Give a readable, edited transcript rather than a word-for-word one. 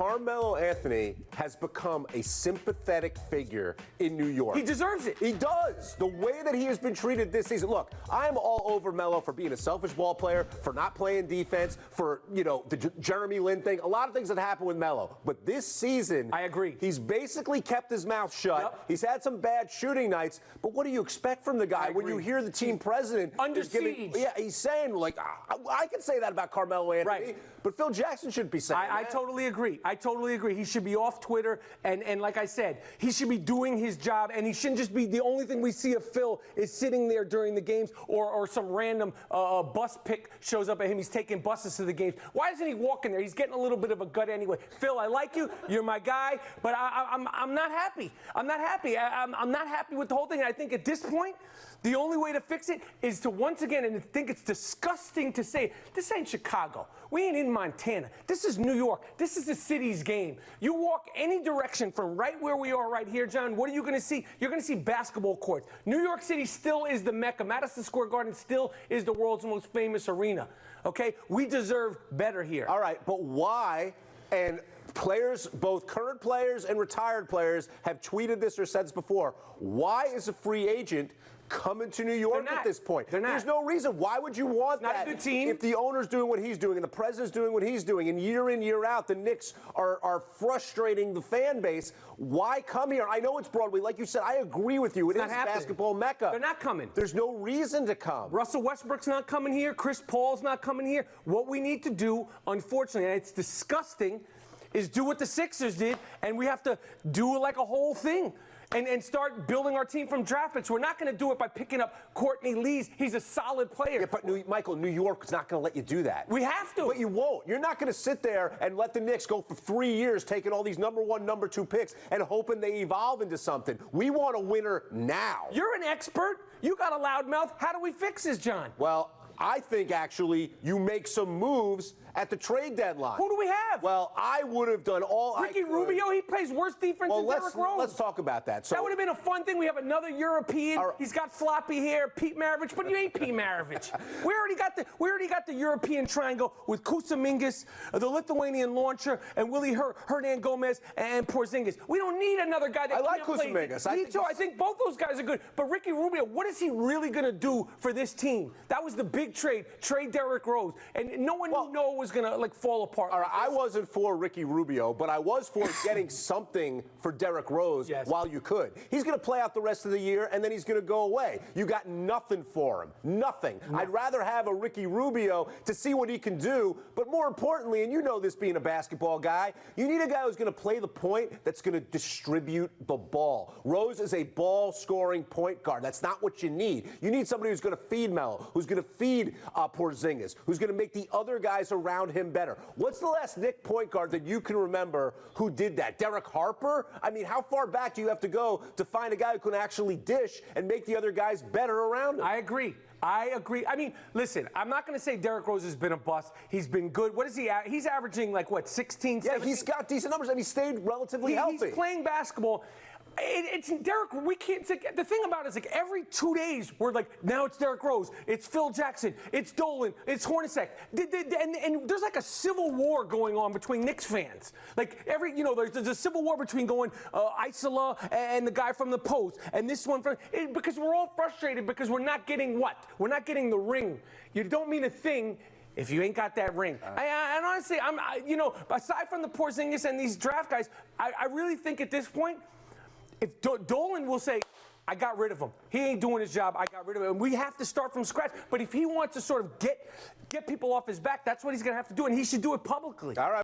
Carmelo Anthony has become a sympathetic figure in New York. He deserves it. He does. The way that he has been treated this season. Look, I'm all over Melo for being a selfish ball player, for not playing defense, for, the Jeremy Lin thing. A lot of things that happened with Melo. But this season, I agree. He's basically kept his mouth shut. Yep. He's had some bad shooting nights. But what do you expect from the guy when you hear the team president under is giving, siege? he's saying, like, I can say that about Carmelo Anthony, right. But Phil Jackson shouldn't be saying that. I totally agree. I totally agree. He should be off Twitter, and like I said, he should be doing his job, and he shouldn't just be the only thing we see of Phil is sitting there during the games, or some random bus pick shows up at him. He's taking buses to the games. Why isn't he walking there? He's getting a little bit of a gut anyway. Phil, I like you. You're my guy, but I'm not happy. I'm not happy. I'm not happy with the whole thing. I think at this point, the only way to fix it is to once again, and I think it's disgusting to say, this ain't Chicago. We ain't in Montana. This is New York. This is the city's game. You walk any direction from right where we are right here, John, what are you going to see? You're going to see basketball courts. New York City still is the Mecca. Madison Square Garden still is the world's most famous arena. Okay? We deserve better here. All right, but why? And players, both current players and retired players, have tweeted this or said this before. Why is a free agent coming to New York at this point? There's no reason. Why would you want that? Not a good team. If the owner's doing what he's doing and the president's doing what he's doing, and year in, year out, the Knicks are frustrating the fan base, why come here? I know it's Broadway. Like you said, I agree with you. It is basketball Mecca. They're not coming. There's no reason to come. Russell Westbrook's not coming here. Chris Paul's not coming here. What we need to do, unfortunately, and it's disgusting, is do what the Sixers did, and we have to do like a whole thing. And start building our team from draft picks. We're not going to do it by picking up Courtney Lees. He's a solid player. Yeah, but Michael, New York is not going to let you do that. We have to. But you won't. You're not going to sit there and let the Knicks go for 3 years taking all these number 1, number 2 picks and hoping they evolve into something. We want a winner now. You're an expert. You got a loud mouth. How do we fix this, John? Well, I think actually you make some moves at the trade deadline. Who do we have? Well, I would have done all I could. Ricky Rubio, he plays worse defense than Derrick Rose. Let's talk about that. So that would have been a fun thing. We have another European. He's got floppy hair, Pete Maravich, but you ain't Pete Maravich. We already got the European triangle with Kusamingas, the Lithuanian launcher, and Willie Hernan Gomez and Porzingis. We don't need another guy that I can't like Kusamingas. I think both those guys are good. But Ricky Rubio, what is he really going to do for this team? That was the big trade Derrick Rose, and no one knew Noah was going to fall apart. All right, I wasn't for Ricky Rubio, but I was for getting something for Derrick Rose while you could. He's going to play out the rest of the year, and then he's going to go away. You got nothing for him. Nothing. I'd rather have a Ricky Rubio to see what he can do, but more importantly, and you know this being a basketball guy, you need a guy who's going to play the point that's going to distribute the ball. Rose is a ball-scoring point guard. That's not what you need. You need somebody who's going to feed Melo, who's going to feed Porzingis, who's going to make the other guys around him better. What's the last Knick point guard that you can remember who did that? Derek Harper? I mean, how far back do you have to go to find a guy who can actually dish and make the other guys better around him? I agree. I mean, listen, I'm not going to say Derrick Rose has been a bust. He's been good. What is he at? He's averaging, 16, 17? Yeah, he's got decent numbers, and he stayed relatively healthy. He's playing basketball. It's Derrick. We can't. The thing about it is, every 2 days we're now it's Derrick Rose, it's Phil Jackson, it's Dolan, it's Hornacek, and there's a civil war going on between Knicks fans. There's a civil war between Isola and the guy from the Post, and this one because we're all frustrated because we're not getting what? We're not getting the ring. You don't mean a thing if you ain't got that ring. And honestly, aside from the Porzingis and these draft guys, I really think at this point, if Dolan will say, I got rid of him. He ain't doing his job. I got rid of him. And we have to start from scratch. But if he wants to sort of get people off his back, that's what he's going to have to do, and he should do it publicly. All right.